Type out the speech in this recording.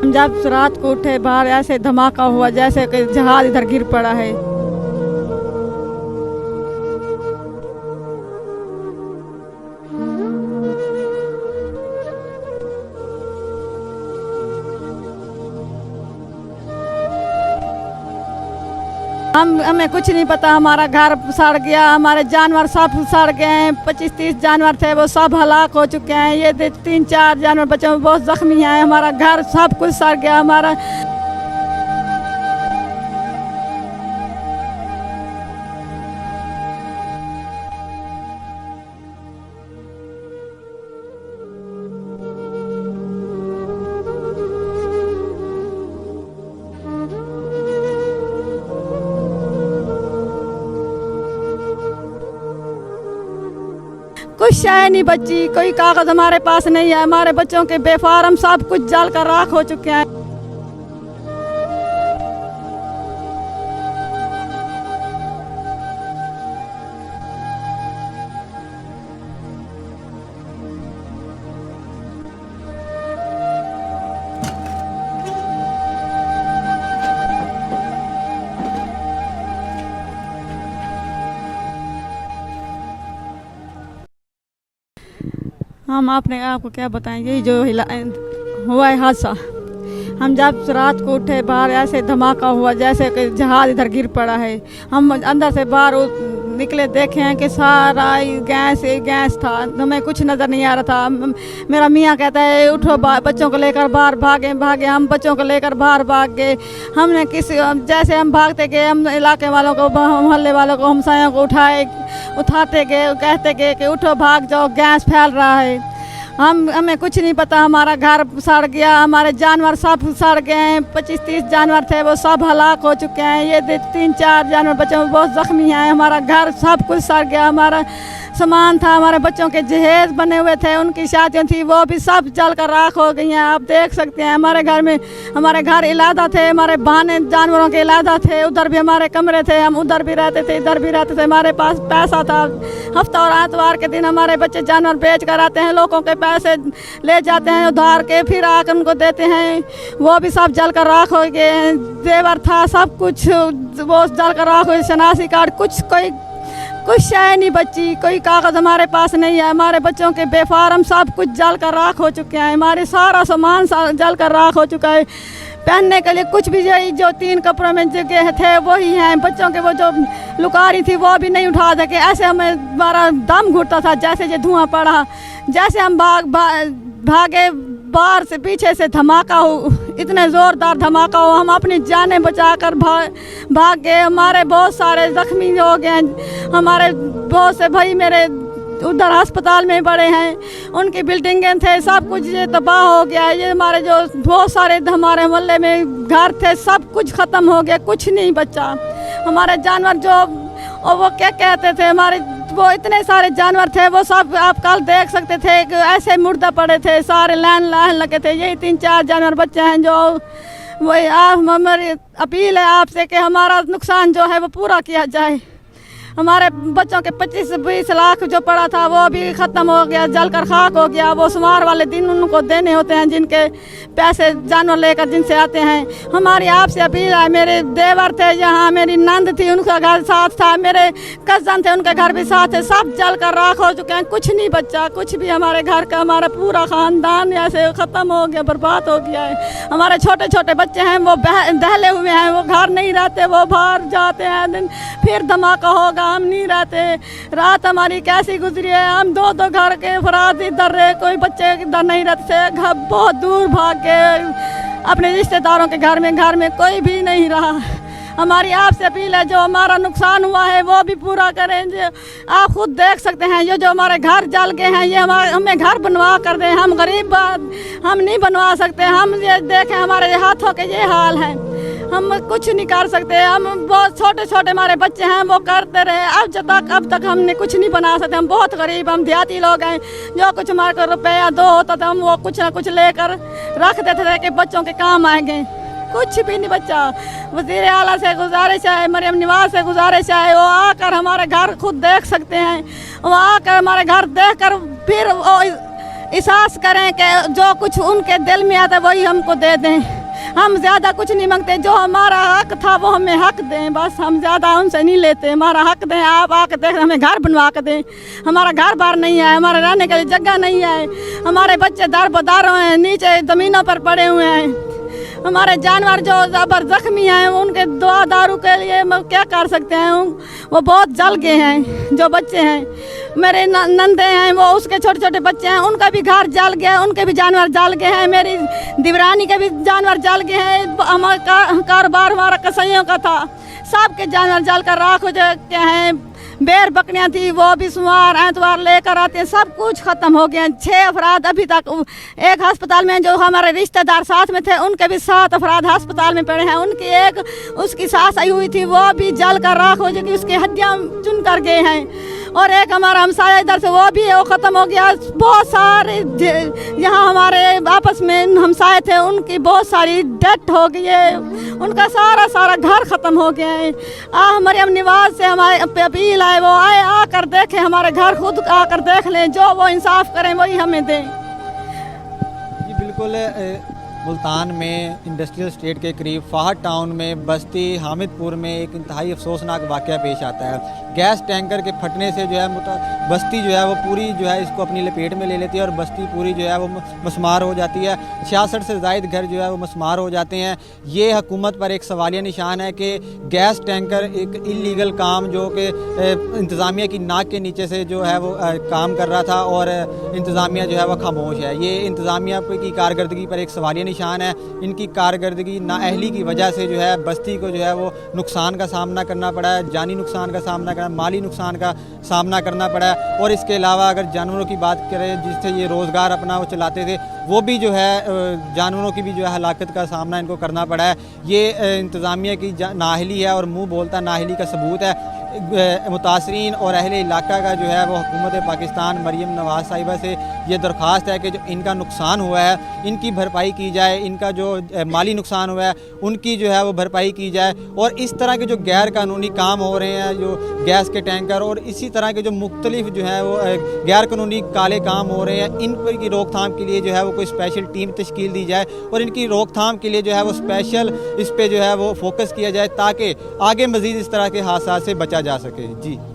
हम जब रात को उठे बाहर ऐसे धमाका हुआ जैसे कि जहाज इधर गिर पड़ा है। हमें कुछ नहीं पता, हमारा घर सड़ गया, हमारे जानवर सब सड़ गए हैं। 25-30 जानवर थे वो सब हलाक हो चुके हैं। ये 3-4 जानवर बचे हुए बहुत जख्मी हैं। हमारा घर सब कुछ सड़ गया। हमारा कुछ शय नहीं बची, कोई कागज हमारे पास नहीं है। हमारे बच्चों के बेफारम सब कुछ जल कर राख हो चुके हैं। हम आपको क्या बताएंगे, जो हुआ है हादसा। हम जब रात को उठे बाहर ऐसे धमाका हुआ जैसे कि जहाज इधर गिर पड़ा है। हम अंदर से बाहर निकले, देखे हैं कि सारा गैस था, हमें कुछ नज़र नहीं आ रहा था। मेरा मियाँ कहता है उठो, बच्चों को लेकर बाहर भागे। हम बच्चों को लेकर बाहर भाग गए। हमने जैसे हम भागते गए, हम इलाके वालों को, मोहल्ले वालों को, हमसायों को उठाते गए, कहते गए कि उठो भाग जाओ, गैस फैल रहा है। हमें कुछ नहीं पता, हमारा घर सड़ गया, हमारे जानवर सब सड़ गए हैं। 25-30 जानवर थे वो सब हलाक हो चुके हैं। ये 3-4 जानवर बचे हुए बहुत जख्मी हैं। हमारा घर सब कुछ सड़ गया। हमारा सामान था, हमारे बच्चों के जहेज बने हुए थे, उनकी शादियाँ थी, वो भी सब जल कर राख हो गई हैं। आप देख सकते हैं हमारे घर इलादा थे, हमारे बहाने जानवरों के इलादा थे। उधर भी हमारे कमरे थे, हम उधर भी रहते थे, इधर भी रहते थे। हमारे पास पैसा था। हफ्ता और आतवार के दिन हमारे बच्चे जानवर बेच कर आते हैं, लोगों के पैसे ले जाते हैं उधार के, फिर आकर उनको देते हैं। वो भी सब जल कर राख हो गए। जेवर था, सब कुछ वो जल कर राख हो। शनासी कार्ड कुछ शय नहीं बची, कोई कागज हमारे पास नहीं है। हमारे बच्चों के बेफारम सब कुछ जल कर राख हो चुके हैं। हमारे सारा सामान जल कर राख हो चुका है। पहनने के लिए कुछ भी यही जो 3 कपड़ों में जगह थे वही हैं। बच्चों के वो जो लुकारी थी वो भी नहीं उठा सके। ऐसे हमारा दम घुटता था जैसे ये धुआं पड़ा। जैसे हम भागे, बाहर से पीछे से धमाका हो, इतने ज़ोरदार धमाका हो, हम अपनी जानें बचाकर भाग गए। हमारे बहुत सारे जख्मी हो गए। हमारे बहुत से भाई मेरे उधर अस्पताल में पड़े हैं, उनकी बिल्डिंगें थे, सब कुछ ये तबाह हो गया। ये हमारे जो बहुत सारे हमारे मोहल्ले में घर थे सब कुछ ख़त्म हो गया, कुछ नहीं बचा। हमारे जानवर जो वो क्या कहते थे, हमारे वो इतने सारे जानवर थे, वो सब आप कल देख सकते थे कि ऐसे मुर्दा पड़े थे, सारे लाइन लगे थे। यही 3-4 जानवर बच्चे हैं जो वही हमारी अपील है आपसे कि हमारा नुकसान जो है वो पूरा किया जाए। हमारे बच्चों के 25-20 लाख जो पड़ा था वो भी ख़त्म हो गया, जलकर खाक हो गया। वो सोमवार वाले दिन उनको देने होते हैं जिनके पैसे जानवर लेकर जिनसे आते हैं। हमारी आपसे अपील है, मेरे देवर थे यहाँ, मेरी नंद थी, उनका घर साथ था, मेरे कज़न थे, उनके घर भी साथ थे, सब जलकर राख हो चुके हैं। कुछ नहीं बचा, कुछ भी हमारे घर का, हमारा पूरा ख़ानदान ऐसे ख़त्म हो गया, बर्बाद हो गया है। हमारे छोटे छोटे बच्चे हैं वो दहले हुए हैं, वो घर नहीं रहते, वो बाहर जाते हैं। फिर धमाका होगा, हम नहीं रहते। रात हमारी कैसी गुजरी है, हम 2-2 घर के अफराद इधर रहे, कोई बच्चे इधर नहीं रहते, घर बहुत दूर भाग गए अपने रिश्तेदारों के घर में कोई भी नहीं रहा। हमारी आपसे अपील है, जो हमारा नुकसान हुआ है वो भी पूरा करें। जो आप खुद देख सकते हैं, ये जो हमारे घर जल गए हैं, ये हमें घर बनवा कर दें। हम गरीब हम नहीं बनवा सकते। हम ये देखें, हमारे हाथों के ये हाल है, हम कुछ नहीं कर सकते। हम बहुत छोटे छोटे हमारे बच्चे हैं, वो करते रहे। अब तक हमने कुछ नहीं बना सकते। हम बहुत गरीब, हम देहाती लोग हैं। जो कुछ हमारे को रुपया 2 होता था, हम वो कुछ ना कुछ लेकर रख देते थे कि बच्चों के काम आएंगे। कुछ भी नहीं बचा। वज़ीर आला से गुजारिश है, मरियम नवाज से गुजारिश है, वो आकर हमारे घर खुद देख सकते हैं। वो आकर हमारे घर देख कर फिर वो एहसास करें कि जो कुछ उनके दिल में आता है वही हमको दे दें। हम ज़्यादा कुछ नहीं मांगते, जो हमारा हक था वो हमें हक दें, बस हम ज़्यादा उनसे नहीं लेते। हमारा हक दें, आप आके देख, हमें घर बनवा के दें। हमारा घर बार नहीं है, हमारे रहने के लिए जगह नहीं है, हमारे बच्चे दर बदर हैं, नीचे ज़मीनों पर पड़े हुए हैं। हमारे जानवर जो ज़बर जख्मी हैं उनके दवा दारू के लिए हम क्या कर सकते हैं, वो बहुत जल गए हैं। जो बच्चे हैं मेरे नंदे हैं, वो उसके छोटे छोटे बच्चे हैं, उनका भी घर जल गया, उनके भी जानवर जल गए हैं। मेरी दिवरानी के भी जानवर जल गए हैं। हमारा कारोबार हमारा कसाईयों का था, सबके जानवर जल कर राख हो गए हैं। बेर बकरियाँ थी वो भी सोमवार एतवार लेकर आते हैं, सब कुछ ख़त्म हो गया। 6 अफराद अभी तक एक अस्पताल में, जो हमारे रिश्तेदार साथ में थे उनके भी 7 अफराद अस्पताल में पड़े हैं। उनकी एक उसकी सास आई हुई थी, वो भी जल कर राख हो गई, उसकी हड्डियाँ चुन कर गए हैं। और एक हमारा हमसाया इधर से वो भी वो ख़त्म हो गया। बहुत सारे यहाँ हमारे आपस में हमसाए थे, उनकी बहुत सारी डेथ हो गई है, उनका सारा घर ख़त्म हो गया है। मरियम निवाज से हमारे अपील है, वो आए आकर देखें हमारे घर, खुद आकर देख लें, जो वो इंसाफ करें वही हमें दें। जी बिल्कुल, मुल्तान में इंडस्ट्रियल स्टेट के करीब फाहद टाउन में बस्ती हामिदपुर में एक इंतहाई अफसोसनाक वाक़या पेश आता है। गैस टैंकर के फटने से जो है बस्ती जो है वो पूरी जो है इसको अपनी लपेट में ले लेती है और बस्ती पूरी जो है वो मस्मार हो जाती है। 66 से ज़ायद घर जो है वो मस्मार हो जाते हैं। ये हुकूमत पर एक सवालिया निशान है कि गैस टैंकर एक इलीगल काम जो कि इंतज़ामिया की नाक के नीचे से जो है वो काम कर रहा था और इंतज़ामिया जो है वो खामोश है। ये इंतज़ामिया की कारकर्दगी पर एक सवालिया निशान है। इनकी कारकर्दगी नाअहली की वजह से जो है बस्ती को जो है वो नुकसान का सामना करना पड़ा है, जानी नुकसान का सामना करना, माली नुकसान का सामना करना पड़ा है। और इसके अलावा अगर जानवरों की बात करें जिससे ये रोज़गार अपना वो चलाते थे, वो भी जो है जानवरों की भी जो है हलाकत का सामना इनको करना पड़ा है। ये इंतज़ामिया की नाअहली है और मुँह बोलता नाअहली का सबूत है। मुतासरीन और अहले इलाका का जो है वो हुकूमत पाकिस्तान मरियम नवाज़ साहिबा से ये दरख्वास्त है कि जो इनका नुकसान हुआ है इनकी भरपाई की जाए, इनका जो माली नुकसान हुआ है उनकी जो है वो भरपाई की जाए। और इस तरह के जो गैर कानूनी काम हो रहे हैं, जो गैस के टैंकर और इसी तरह के जो मुख्तलिफ जो है वो गैर कानूनी काले काम हो रहे हैं, इन पर की रोकथाम के लिए जो है वो कोई स्पेशल टीम तश्कील दी जाए और इनकी रोकथाम के लिए जो है वो स्पेशल इस पर जो है वो फोकस किया जाए ताकि आगे मज़ीद इस तरह के हादसा से बचा जा सके। जी।